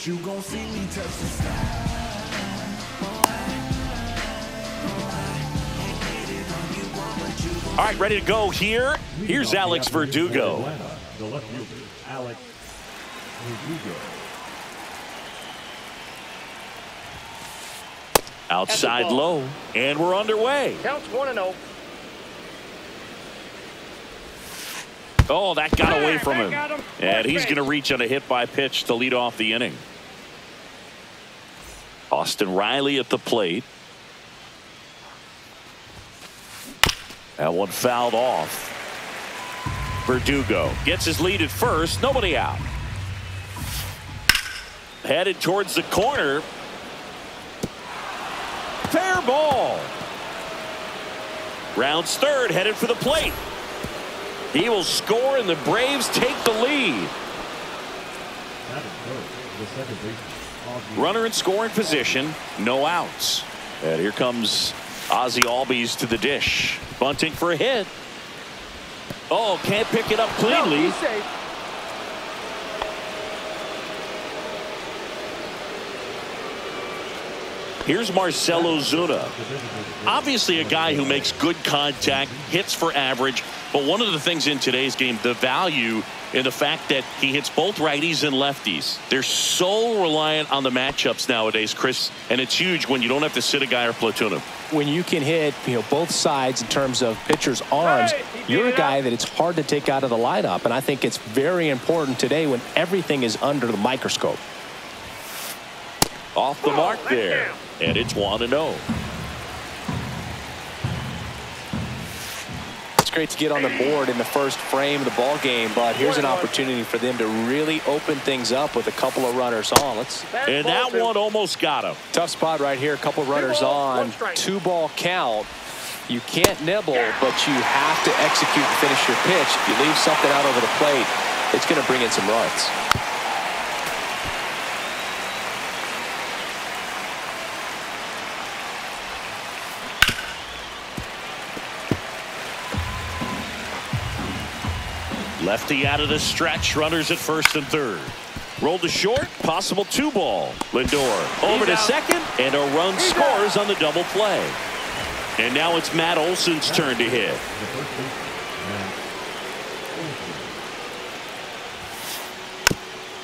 you gon' see me touch the sky. All right, ready to go here. Here's Alex Verdugo. The left fielder, Alex Verdugo. Outside low, and we're underway. Counts 1-0. Oh, that got away from him. And he's going to reach on a hit by pitch to lead off the inning. Austin Riley at the plate. That one fouled off. Verdugo gets his lead at first. Nobody out. Headed towards the corner. Fair ball. Rounds third, headed for the plate. He will score, and the Braves take the lead. Runner in scoring position, no outs. And here comes Ozzie Albies to the dish. Bunting for a hit. Oh, can't pick it up cleanly. No, he's safe. Here's Marcell Ozuna. Obviously a guy who makes good contact, hits for average, but one of the things in today's game, the value in the fact that he hits both righties and lefties. They're so reliant on the matchups nowadays, Chris, and it's huge when you don't have to sit a guy or platoon him. When you can hit, both sides in terms of pitchers' arms, you're a guy that it's hard to take out of the lineup, and I think it's very important today when everything is under the microscope. Off the mark there, and it's 1-0. It's great to get on the board in the first frame of the ball game, but here's an opportunity for them to really open things up with a couple of runners on. And that one almost got him. Tough spot right here. A couple of runners on. 2-ball count. You can't nibble, but you have to execute and finish your pitch. If you leave something out over the plate, it's going to bring in some runs. Lefty out of the stretch, runners at first and third. Rolled to short, possible 2-ball. Lindor over to second, and a run scores on the double play. And now it's Matt Olson's turn to hit.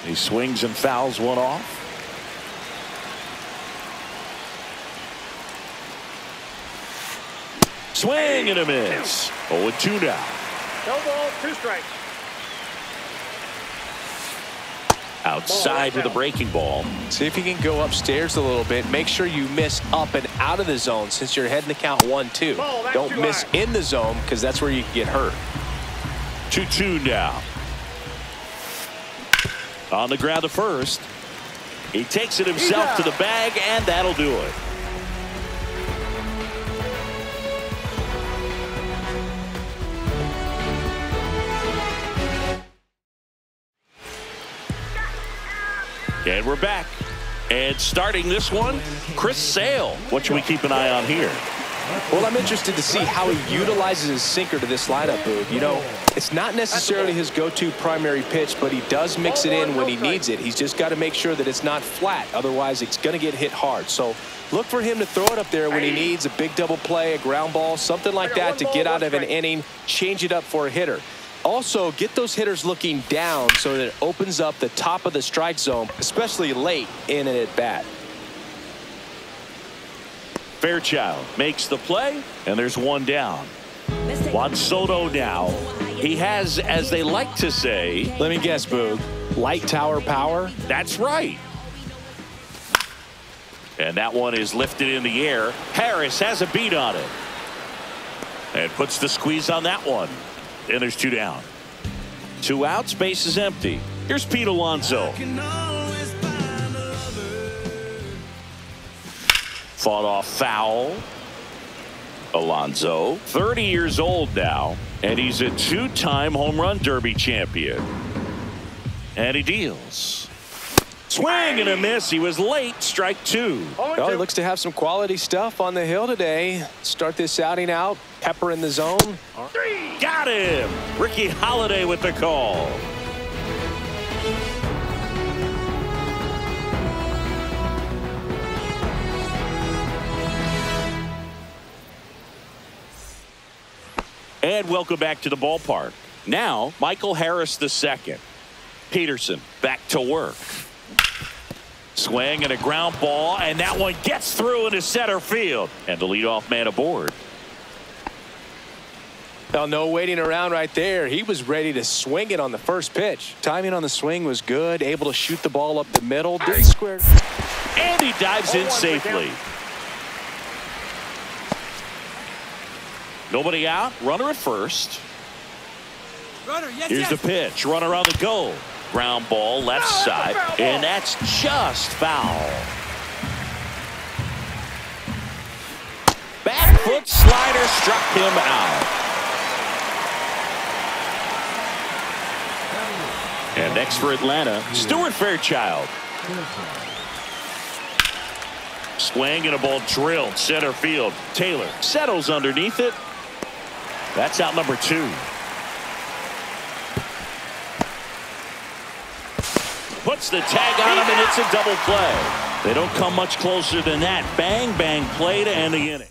He swings and fouls one off. Swing and a miss. 0-2 now. No ball, 2 strikes. Outside with a breaking ball. See if you can go upstairs a little bit. Make sure you miss up and out of the zone since you're heading to count 1-2. Don't miss in the zone because that's where you can get hurt. 2-2 now. On the ground to first. He takes it himself to the bag, and that'll do it. And we're back. And starting this one, Chris Sale. What should we keep an eye on here? Well, I'm interested to see how he utilizes his sinker to this lineup, Boog. It's not necessarily his go-to primary pitch, but he does mix it in when he needs it. He's just got to make sure that it's not flat. Otherwise, it's going to get hit hard. So look for him to throw it up there when he needs a big double play, a ground ball, something like that to get out of an inning, change it up for a hitter. Also, get those hitters looking down so that it opens up the top of the strike zone, especially late in an at-bat. Fairchild makes the play, and there's one down. Juan Soto now. He has, as they like to say... Let me guess, Boog. Light tower power? That's right. And that one is lifted in the air. Harris has a beat on it. And puts the squeeze on that one. And there's 2 down. 2 outs, base is empty. Here's Pete Alonso. Fought off foul. Alonso, 30 years old now, and he's a 2-time home run derby champion. And he deals. Swing and a miss. He was late. Strike 2. Well, he looks to have some quality stuff on the hill today. Start this outing out. Pepper in the zone. Got him. Ricky Holiday with the call. And welcome back to the ballpark. Now, Michael Harris II. Peterson back to work. Swing and a ground ball, and that one gets through into center field. And the leadoff man aboard. Well, no waiting around right there. He was ready to swing it on the first pitch. Timing on the swing was good. Able to shoot the ball up the middle. Didn't square. And he dives in safely. Nobody out. Runner at first. Here's the pitch. Runner on the go. Ground ball left side. And that's just foul. Back foot slider struck him out. And next for Atlanta, Stuart Fairchild. Swing and a ball drilled center field. Taylor settles underneath it. That's out number 2. Puts the tag on him, and it's a double play. They don't come much closer than that. Bang, bang play to end the inning.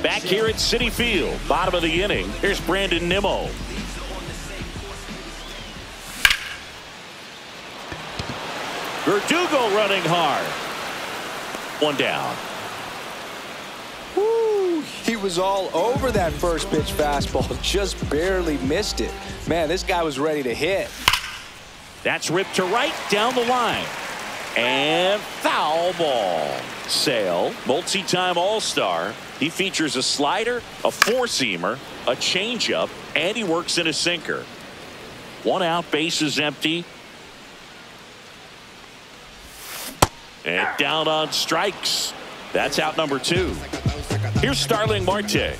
Back here at Citi Field, bottom of the inning. Here's Brandon Nimmo. Verdugo running hard. One down. Woo, he was all over that first pitch fastball. Just barely missed it. Man, this guy was ready to hit. That's ripped to right down the line. And foul ball. Sale, multi-time All-Star. He features a slider, a four-seamer, a changeup, and he works in a sinker. One out, base is empty. And down on strikes. That's out number 2. Here's Starling Marte.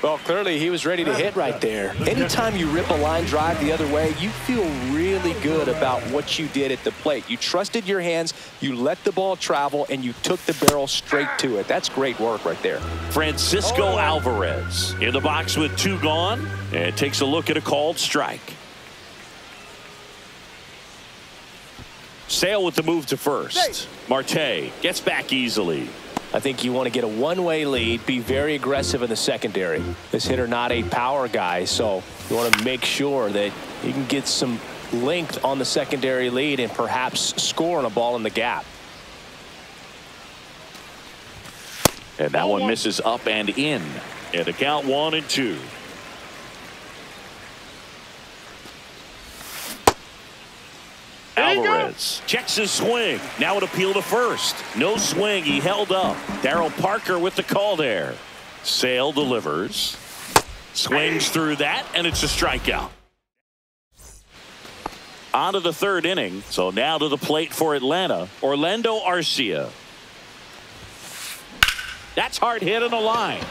Well, clearly he was ready to hit right there. Anytime you rip a line drive the other way, you feel really good about what you did at the plate. You trusted your hands, you let the ball travel, and you took the barrel straight to it. That's great work right there. Francisco Alvarez in the box with 2 gone, and takes a look at a called strike. Sale with the move to first. Marte gets back easily. I think you want to get a one-way lead, be very aggressive in the secondary. This hitter not a power guy, so you want to make sure that you can get some length on the secondary lead and perhaps score on a ball in the gap. And that one misses up and in. And the count 1-2. Alvarez checks his swing. Now an appeal to first. No swing. He held up. Darryl Parker with the call there. Sale delivers. Swings through that, and it's a strikeout. On to the 3rd inning. So now to the plate for Atlanta, Orlando Arcia. That's hard hit on the line.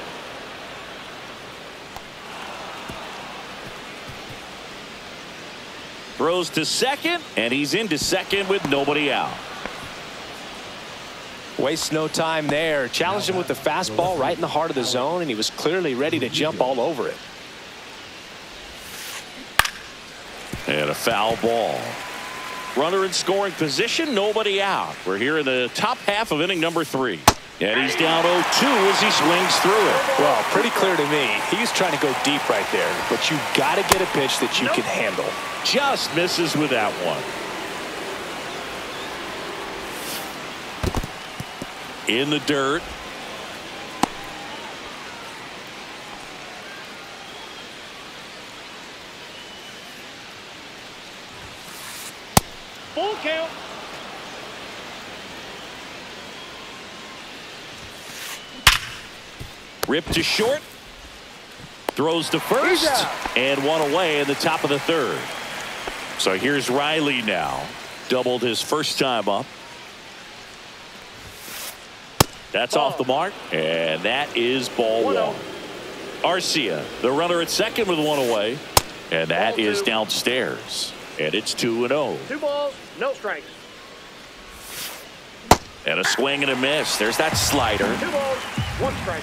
Throws to second, and he's into second with nobody out. Wastes no time there. Challenged him with the fastball right in the heart of the zone, and he was clearly ready to jump all over it. And a foul ball. Runner in scoring position, nobody out. We're here in the top half of inning number 3. And he's down 0-2 as he swings through it. Well, pretty clear to me. He's trying to go deep right there, but you got to get a pitch that you can handle. Just misses with that one. In the dirt. Full count. Ripped to short. Throws to first. And one away in the top of the 3rd. So here's Riley now. Doubled his first time up. That's off the mark. And that is ball 1. Arcia, the runner at second with 1 away. And that is downstairs. And it's 2-0. 2 balls, no strikes. And a swing and a miss. There's that slider. 2 balls, 1 strike.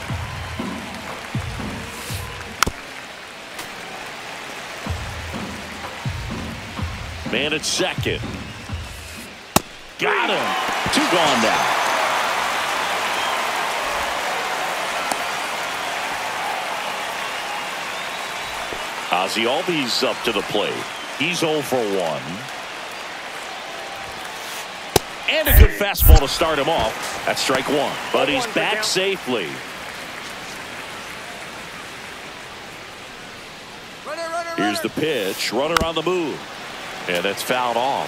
Man at second. Got him. 2 gone now. Ozzie Albies up to the plate. He's 0 for 1. And a good fastball to start him off. That's strike 1. But he's back safely. Here's the pitch. Runner on the move. And that's fouled off.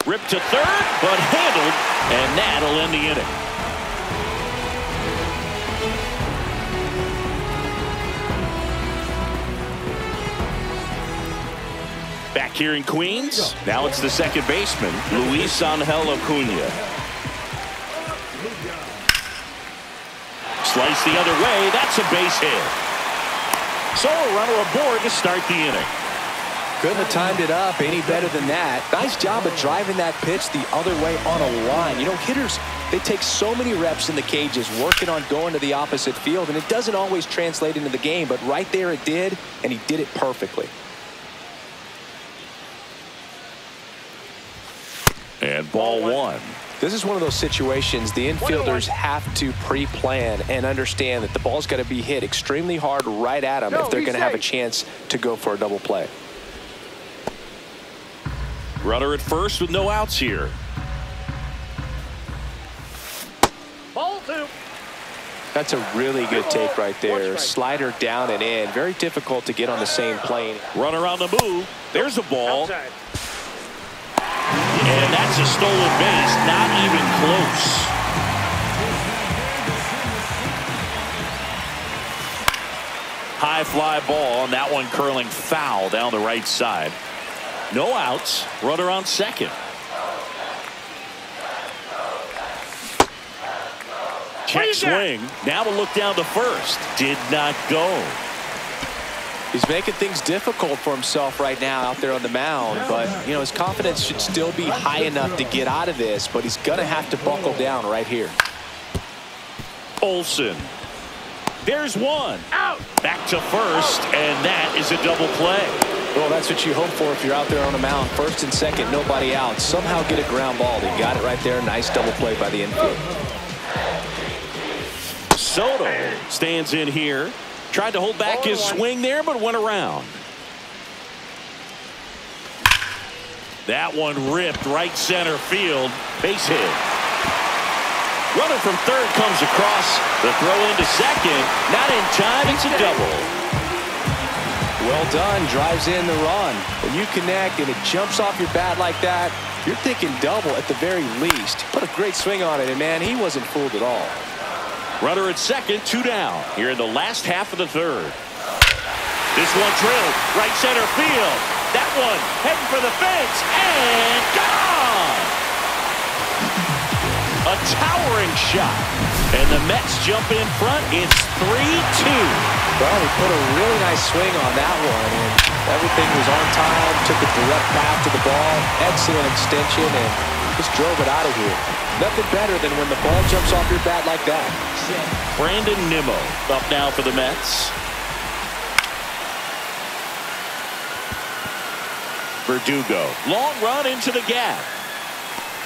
Ripped to third, but handled. And that'll end the inning. Back here in Queens, now it's the second baseman, Luis Angel Acuna. Slice the other way, that's a base hit. So a runner aboard to start the inning. Couldn't have timed it up any better than that. Nice job of driving that pitch the other way on a line. You know, hitters, they take so many reps in the cages working on going to the opposite field, and it doesn't always translate into the game, but right there it did, and he did it perfectly. And ball 1. This is one of those situations the infielders have to pre-plan and understand that the ball's got to be hit extremely hard right at them if they're going to have a chance to go for a double play. Runner at first with no outs here. Ball 2. That's a really good take right there. Slider down and in. Very difficult to get on the same plane. Runner on the move. There's a ball. Outside. And that's a stolen base. Not even close. High fly ball, and that one curling foul down the right side. No outs. Runner on second. Check swing. Now a look down to first. Did not go. He's making things difficult for himself right now out there on the mound, but you know his confidence should still be high enough to get out of this, but he's gonna have to buckle down right here. Olsen. There's one. Out. Back to first, and that is a double play. Well, that's what you hope for if you're out there on the mound. First and second, nobody out. Somehow get a ground ball. He got it right there. Nice double play by the infield. Soto stands in here. Tried to hold back his swing there, but went around. That one ripped right center field. Base hit. Runner from third comes across. The throw into second. Not in time. It's a double. Well done. Drives in the run. When you connect and it jumps off your bat like that, you're thinking double at the very least. Put a great swing on it, and man, he wasn't fooled at all. Runner at second, 2 down here in the last half of the third. This one drilled right center field. That one heading for the fence and gone. A towering shot, and the Mets jump in front. It's 3-2. Well, he put a really nice swing on that one, and everything was on time. Took a direct path to the ball. Excellent extension, and just drove it out of here. Nothing better than when the ball jumps off your bat like that. Brandon Nimmo up now for the Mets. Verdugo. Long run into the gap.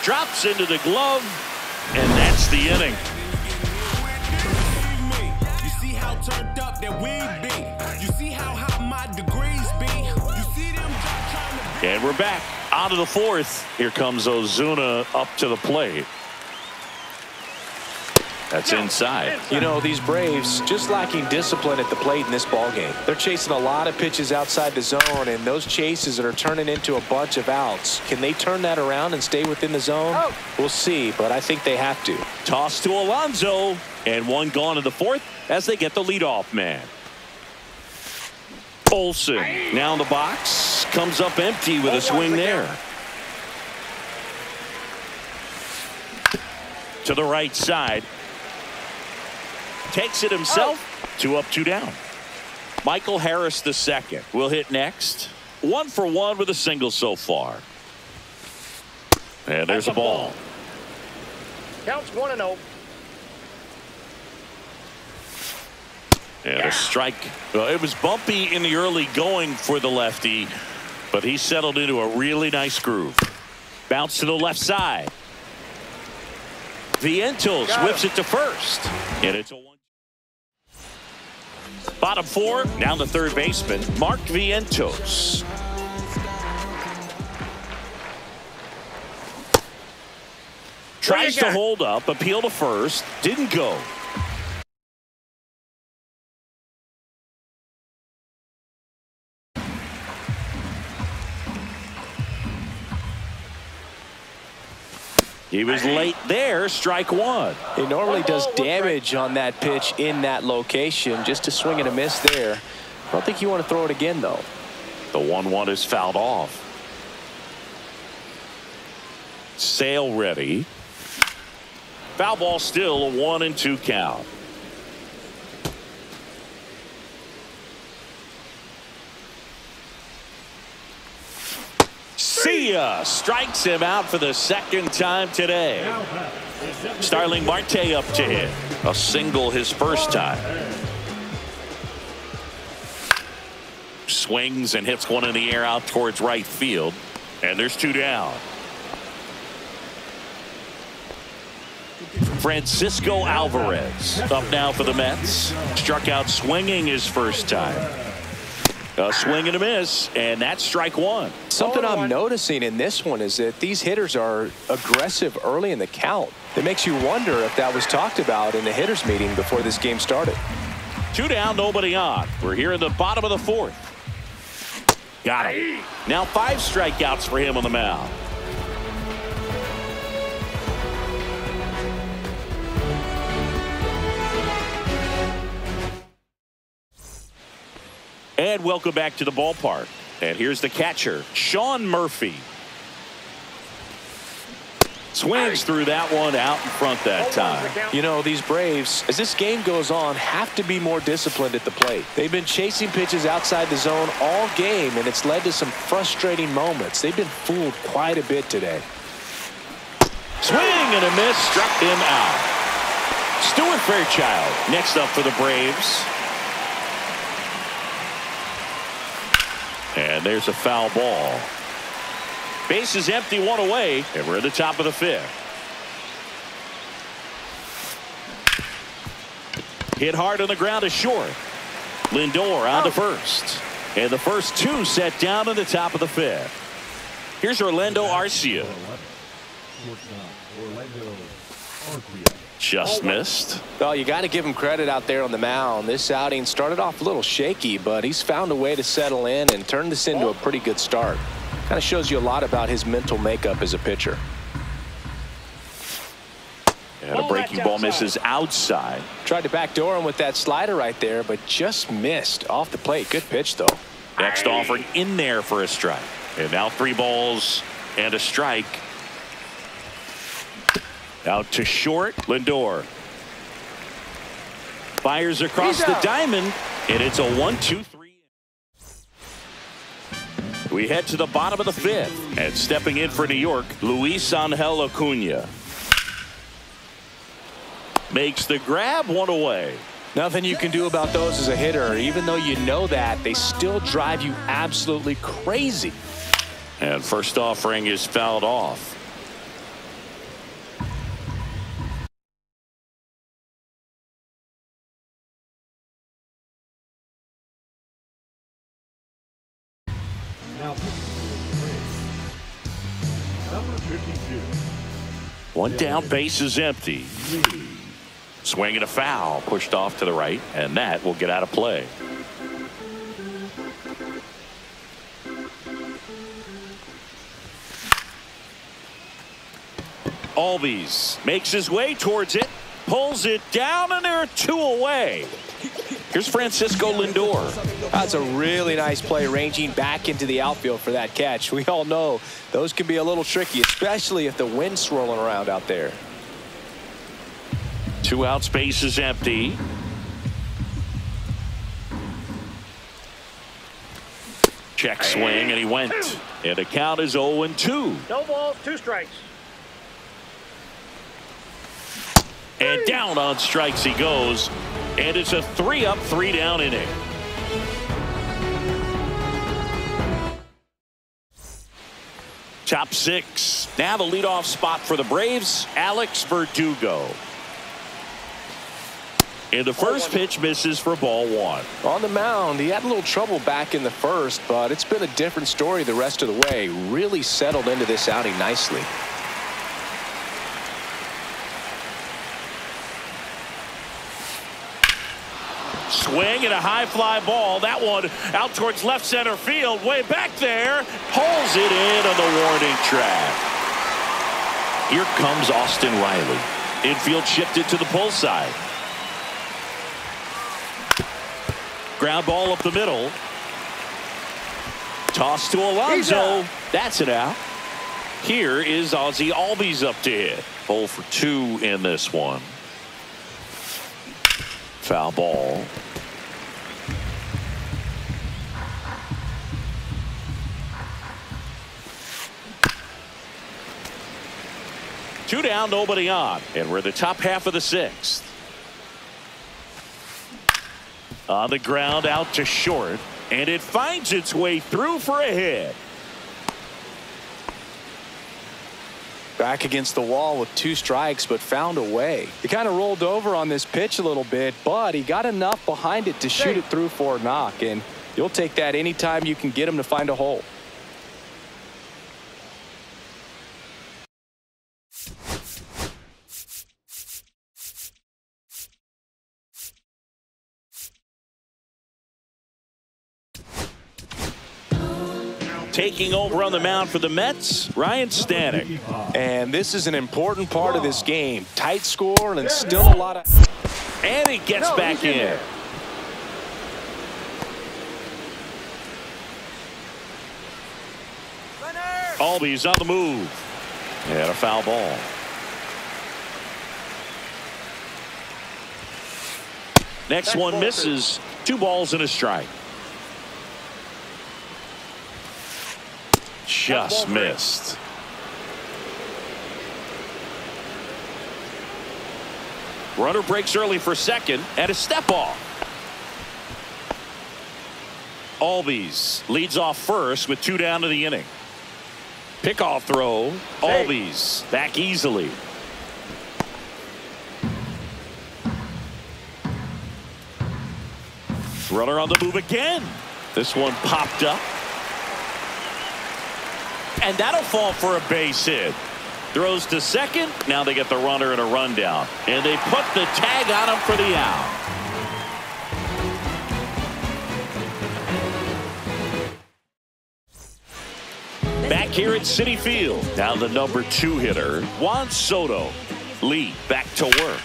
Drops into the glove, and that's the inning. You see how turned up that we be. You see how hot my degrees be. You see them trying to. And we're back out of the fourth. Here comes Ozuna up to the plate. That's inside. You know, these Braves just lacking discipline at the plate in this ballgame. They're chasing a lot of pitches outside the zone, and those chases that are turning into a bunch of outs. Can they turn that around and stay within the zone? We'll see, but I think they have to. Toss to Alonso, and one gone in the fourth as they get the leadoff man. Olsen now in the box, comes up empty with a swing there. To the right side. Takes it himself. 2 up, 2 down. Michael Harris the second will hit next. 1 for 1 with a single so far. And there's a ball. Counts 1-0. And a strike. Well, it was bumpy in the early going for the lefty, but he settled into a really nice groove. Bounce to the left side. Vientos whips it to first. And it's a 1. Bottom 4, now the third baseman, Mark Vientos. Tries to hold up, appeal to first, didn't go. He was late there, strike 1. He normally does damage on that pitch in that location. Just a swing and a miss there. I don't think you want to throw it again, though. The 1-1 is fouled off. Sale ready. Foul ball still, a 1-2 count. See ya! Strikes him out for the second time today. Starling Marte up to hit. A single his first time. Swings and hits one in the air out towards right field. And there's 2 down. Francisco Alvarez up now for the Mets. Struck out swinging his first time. A swing and a miss, and that's strike 1. Something I'm noticing in this one is that these hitters are aggressive early in the count. It makes you wonder if that was talked about in the hitters meeting before this game started. 2 down, nobody on. We're here in the bottom of the 4th. Got him. Now 5 strikeouts for him on the mound. And welcome back to the ballpark. And here's the catcher, Sean Murphy. Swings through that one out in front that time. You know, these Braves, as this game goes on, have to be more disciplined at the plate. They've been chasing pitches outside the zone all game, and it's led to some frustrating moments. They've been fooled quite a bit today. Swing and a miss, struck him out. Stuart Fairchild next up for the Braves. And there's a foul ball. Base is empty, 1 away, and we're at the top of the 5th. Hit hard on the ground to short. Lindor on to first. And the first 2 set down in the top of the 5th. Here's Orlando Arcia. Just missed. Well, you got to give him credit out there on the mound. This outing started off a little shaky, but he's found a way to settle in and turn this into a pretty good start. Kind of shows you a lot about his mental makeup as a pitcher. And a breaking ball misses outside. Tried to backdoor him with that slider right there, but just missed off the plate. Good pitch, though. Next offering in there for a strike. And now 3 balls and a strike. Out to short, Lindor. Fires across the diamond, and it's a 1-2-3. We head to the bottom of the 5th, and stepping in for New York, Luis Angel Acuna. Makes the grab, 1 away. Nothing you can do about those as a hitter. Even though you know that, they still drive you absolutely crazy. And first offering is fouled off. Number 52. 1 down, base is empty. Swing and a foul, pushed off to the right, and that will get out of play. Albies makes his way towards it, pulls it down, and there are 2 away. Here's Francisco Lindor. That's a really nice play, ranging back into the outfield for that catch. We all know those can be a little tricky, especially if the wind's swirling around out there. 2 outs, base is empty. Check swing, and he went. And the count is 0-2. No balls, 2 strikes. And down on strikes he goes. And it's a 3-up, 3-down inning. Top 6. Now the leadoff spot for the Braves, Alex Verdugo. And the first pitch misses for ball 1. On the mound, he had a little trouble back in the first, but it's been a different story the rest of the way. Really settled into this outing nicely. Swing and a high fly ball. That one out towards left center field. Way back there. Pulls it in on the warning track. Here comes Austin Riley. Infield shifted to the pull side. Ground ball up the middle. Toss to Alonso. That's it out. Here is Ozzie Albies up to hit. 0 for 2 in this one. Foul ball. Two down, nobody on, and we're the top half of the 6th. On the ground, out to short, and it finds its way through for a hit. Back against the wall with 2 strikes, but found a way. He kind of rolled over on this pitch a little bit, but he got enough behind it to shoot it through for a knock, and you'll take that anytime you can get him to find a hole. Taking over on the mound for the Mets, Ryan Stanek. And this is an important part of this game. Tight score and still a lot of... And he gets back in. Albies on the move. And a foul ball. Next one misses. 2 balls and a strike. Just missed. Runner breaks early for second and a step off. Albies leads off first with 2 down to the inning. Pickoff throw. Albies back easily. Runner on the move again. This one popped up. And that'll fall for a base hit. Throws to second. Now they get the runner and a rundown. And they put the tag on him for the out. Back here at Citi Field. Now the number 2 hitter, Juan Soto. Lee back to work.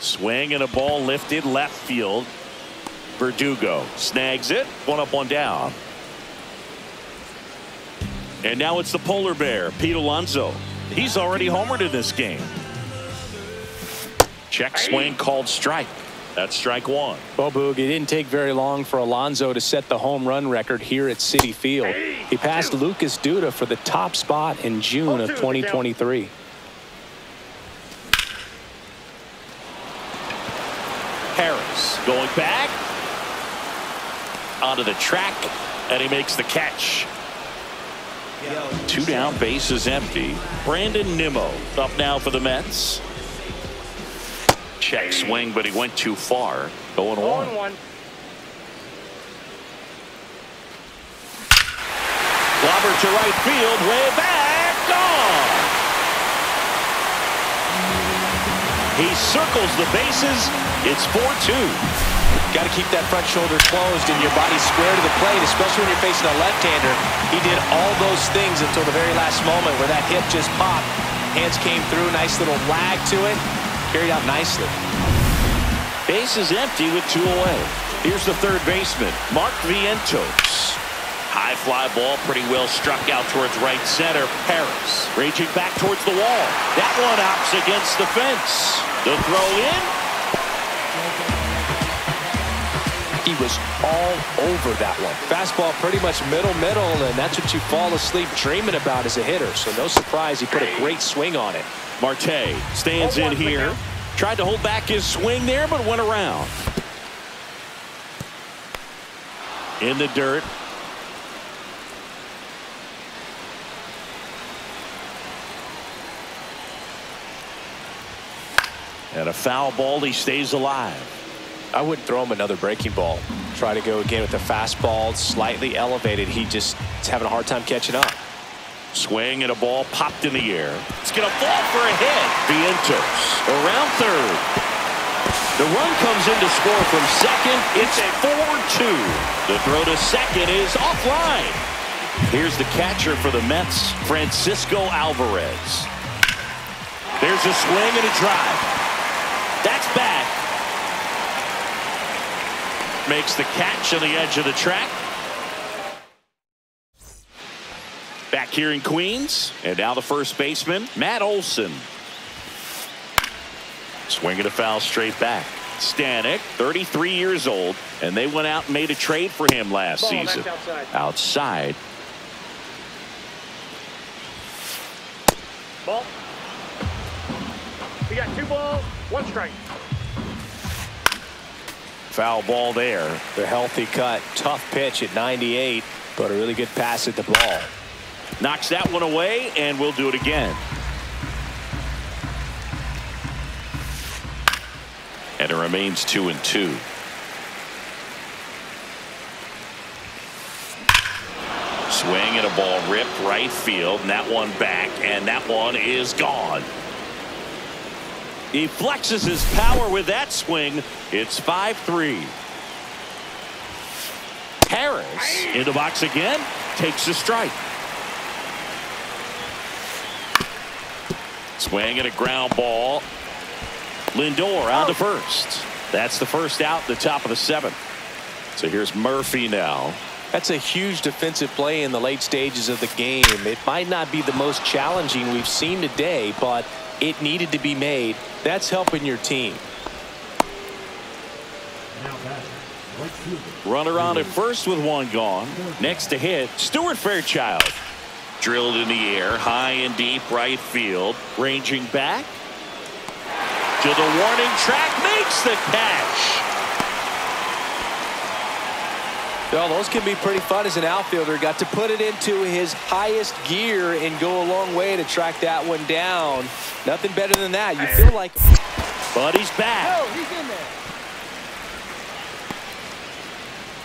Swing and a ball lifted left field. Verdugo snags it. 1 up, 1 down. And now it's the polar bear, Pete Alonso. He's already homered in this game. Check swing called strike. That's strike 1. Well, Boog, it didn't take very long for Alonso to set the home run record here at Citi Field. He passed Lucas Duda for the top spot in June of 2023. Harris going back onto the track, and he makes the catch. 2 down, base is empty. Brandon Nimmo up now for the Mets. Check swing, but he went too far. 0-1. Globber to right field, way back, gone. He circles the bases. It's 4-2. Got to keep that front shoulder closed and your body square to the plate, especially when you're facing a left-hander. He did all those things until the very last moment where that hip just popped. Hands came through, nice little lag to it. Carried out nicely. Base is empty with 2 away. Here's the third baseman, Mark Vientos. High fly ball, pretty well struck out towards right center. Harris reaching back towards the wall. That one opts against the fence. The throw in. He was all over that one. Fastball pretty much middle, and that's what you fall asleep dreaming about as a hitter. So no surprise he put a great swing on it. Marte stands in here. Tried to hold back his swing there, but went around. in the dirt. And a foul ball. He stays alive. I wouldn't throw him another breaking ball. Try to go again with the fastball, slightly elevated. He just is having a hard time catching up. Swing and a ball popped in the air. It's going to fall for a hit. Vientos around third. The run comes in to score from second. It's 4-2. The throw to second is offline. Here's the catcher for the Mets, Francisco Alvarez. There's a swing and a drive. That's back. Makes the catch on the edge of the track. Back here in Queens, and now the first baseman, Matt Olson. Swinging a foul straight back. Stanek, 33 years old, and they went out and made a trade for him last season. Outside. Ball. We got 2 balls, 1 strike. Foul ball there. The healthy cut. Tough pitch at 98, but a really good pass at the ball. Knocks that one away, and we'll do it again. And it remains 2-2. Swing and a ball ripped right field, and that one back, and that one is gone. He flexes his power with that swing. It's 5-3. Harris in the box again, takes a strike. Swing and a ground ball. Lindor on to first. That's the first out, the top of the 7th. So here's Murphy now. That's a huge defensive play in the late stages of the game. It might not be the most challenging we've seen today, but it needed to be made. That's helping your team. Runner on at first with 1 gone. Next to hit, Stuart Fairchild. Drilled in the air, high and deep right field. Ranging back to the warning track, makes the catch. Well, those can be pretty fun as an outfielder. Got to put it into his highest gear and go a long way to track that one down. Nothing better than that. You feel like... But he's back. Oh, he's in there.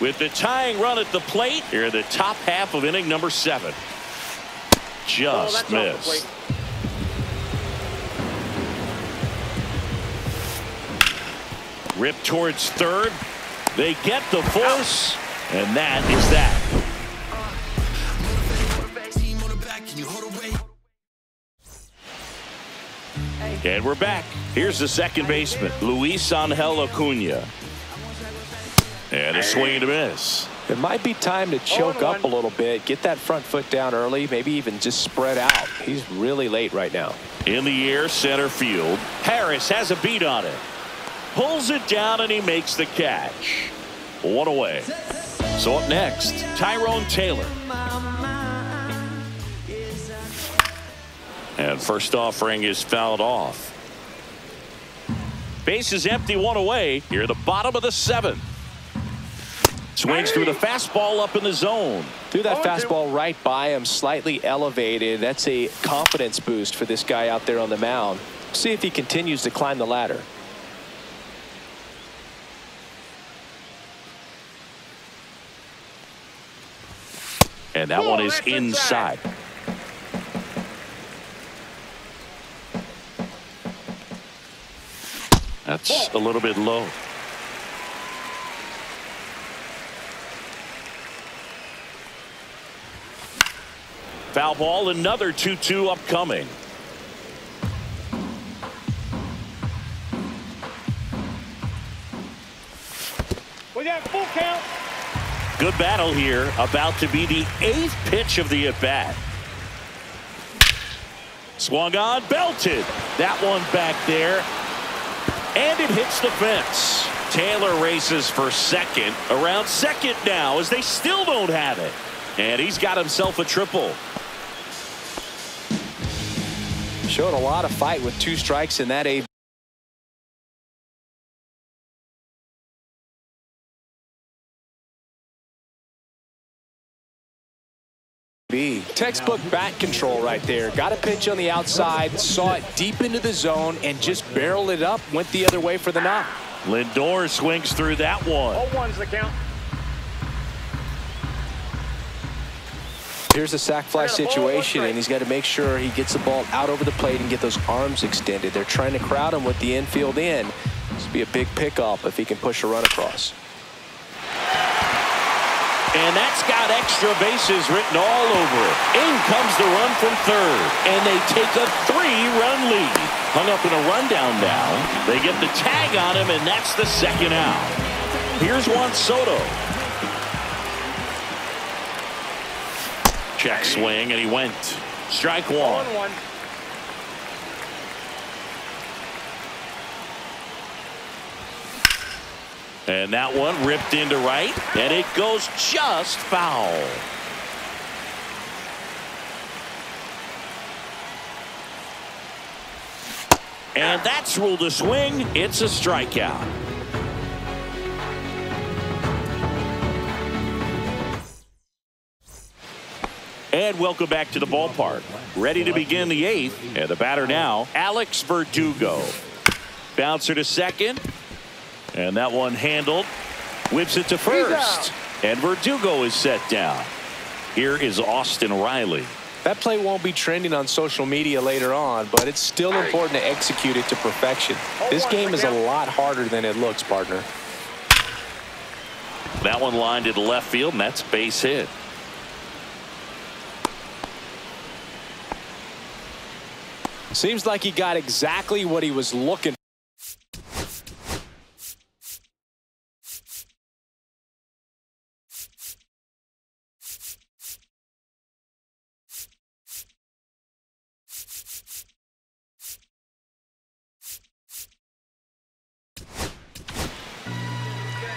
With the tying run at the plate, here in the top half of inning number 7. Just missed. Rip towards third. They get the force, and that is that. And we're back. Here's the second baseman, Luis Angel Acuna. And a swing and a miss. It might be time to choke up a little bit, get that front foot down early, maybe even just spread out. He's really late right now. In the air, center field. Harris has a beat on it. Pulls it down, and he makes the catch. 1 away. So up next, Tyrone Taylor. And first offering is fouled off. Base is empty, 1 away. Here at the bottom of the 7th. Swings through the fastball up in the zone. Threw that fastball right by him, slightly elevated. That's a confidence boost for this guy out there on the mound. See if he continues to climb the ladder. And that one is inside. That's a little bit low. Foul ball, another 2-2 upcoming. We got full count. Good battle here. About to be the 8th pitch of the at-bat. Swung on, belted. That one back there. And it hits the fence. Taylor races for second. Around second now as they still don't have it. And he's got himself a triple. Showed a lot of fight with 2 strikes in that 8th. Textbook bat control right there. Got a pitch on the outside, saw it deep into the zone, and just barreled it up, went the other way for the knock. Lindor swings through that one. 0-1's the count. Here's a sac fly situation, and he's got to make sure he gets the ball out over the plate and get those arms extended. They're trying to crowd him with the infield in. This would be a big pickup if he can push a run across. And that's got extra bases written all over it. In comes the run from third, and they take a 3-run lead. Hung up in a rundown now. They get the tag on him, and that's the second out. Here's Juan Soto. Check swing, and he went. Strike one. 1-1. And that one ripped into right, and it goes just foul. And that's ruled a swing. It's a strikeout. And welcome back to the ballpark. Ready to begin the 8th. And the batter now, Alex Verdugo. Bouncer to second. And that one handled. Whips it to first. And Verdugo is set down. Here is Austin Riley. That play won't be trending on social media later on, but it's still important to execute it to perfection. This game is a lot harder than it looks, partner. That one lined to the left field, and that's base hit. Seems like he got exactly what he was looking for.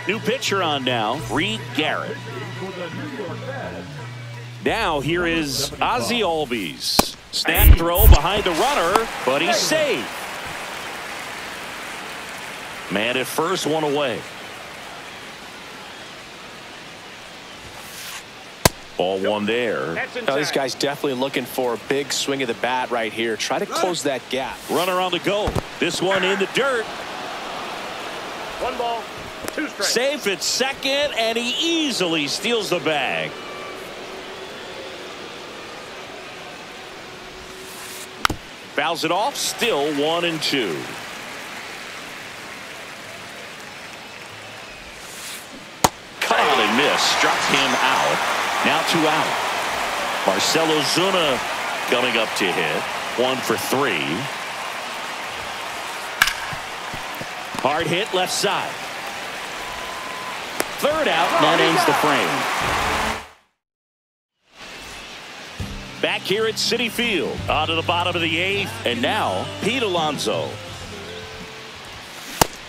New pitcher on now, Reed Garrett. Now here is Ozzie Albies. Snap throw behind the runner, but he's safe. Man at first, one away. Ball one there. Now, this guy's definitely looking for a big swing of the bat right here. Try to close that gap. Runner on the go. This one in the dirt. 1 ball, 2 strikes. Safe at second, and he easily steals the bag. Fouls it off, still 1-2. Cut on and miss, struck him out. Now 2 out. Marcell Ozuna coming up to hit. 1 for 3. Hard hit left side. Third out, and that ends the frame. Back here at Citi Field, on to the bottom of the 8th, and now Pete Alonso.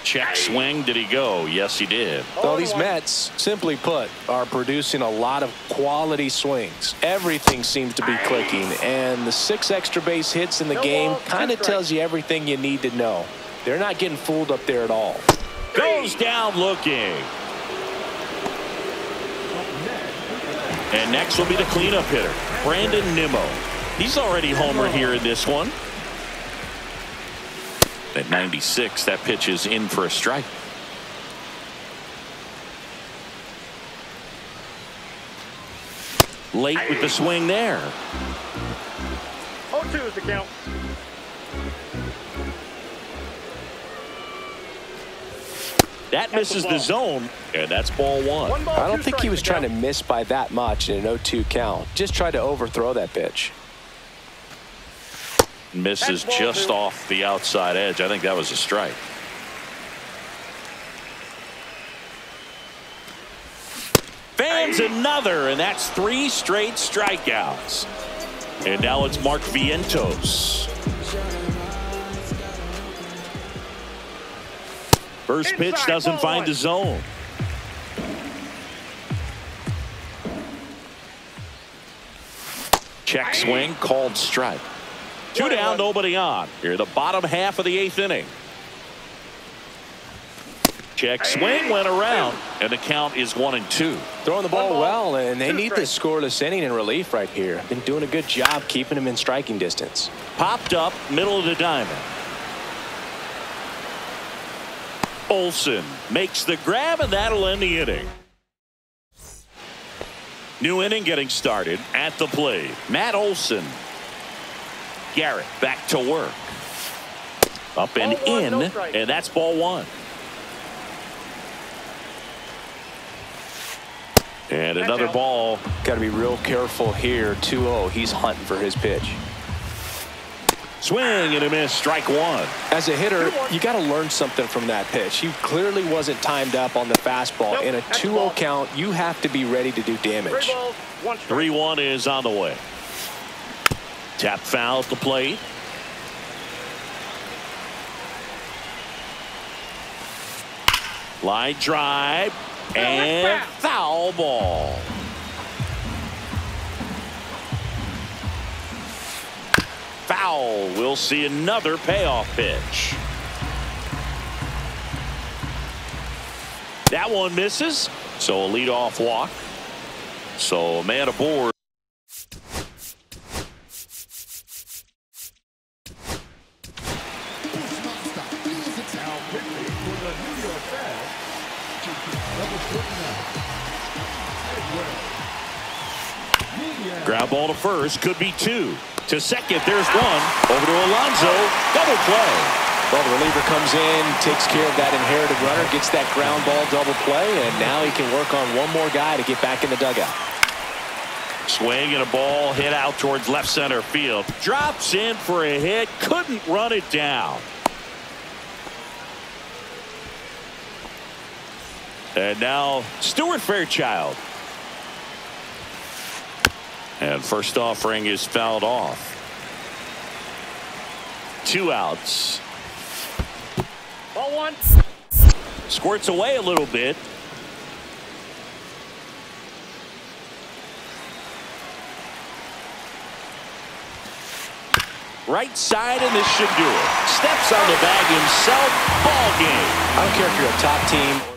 Check swing, did he go? Yes, he did. Well, these Mets, simply put, are producing a lot of quality swings. Everything seems to be clicking, and the 6 extra base hits in the game kind of tells you everything you need to know. They're not getting fooled up there at all. Goes down looking. And next will be the cleanup hitter, Brandon Nimmo. He's already homered here in this one. At 96, that pitch is in for a strike. Late with the swing there. 0-2 is the count. That misses the zone, and that's ball 1. 1 ball, I don't 2 think he was strikes trying to miss by that much in an 0-2 count. Just tried to overthrow that pitch. Misses just off the outside edge. I think that was a strike. Fans another, and that's 3 straight strikeouts. And now it's Mark Vientos. First pitch doesn't find the zone. Check swing, called strike. 2 down, nobody on. Here, the bottom half of the 8th inning. Check swing went around, and the count is 1-2. Throwing the ball well, and they need this scoreless inning in relief right here. Been doing a good job keeping him in striking distance. Popped up, middle of the diamond. Olsen makes the grab, and that'll end the inning. New inning getting started. At the plate, Matt Olsen. Garrett back to work. Up and in, and that's ball one. And another ball. Got to be real careful here. 2-0. He's hunting for his pitch. Swing and a miss. Strike one. As a hitter, you got to learn something from that pitch. He clearly wasn't timed up on the fastball. In a 2-0 count, you have to be ready to do damage. 3-1 is on the way. Tap foul at the plate. Line drive and foul ball. Foul. We'll see another payoff pitch. That one misses, so a leadoff walk. So a man aboard. Ground ball to first, could be two. To second, there's one. Over to Alonso, double play. Well, the reliever comes in, takes care of that inherited runner, gets that ground ball double play, and now he can work on one more guy to get back in the dugout. Swing and a ball hit out towards left center field. Drops in for a hit, couldn't run it down. And now Stuart Fairchild. And first offering is fouled off. 2 outs. Ball one. Squirts away a little bit. Right side, and this should do it. Steps on the bag himself. Ball game. I don't care if you're a top team.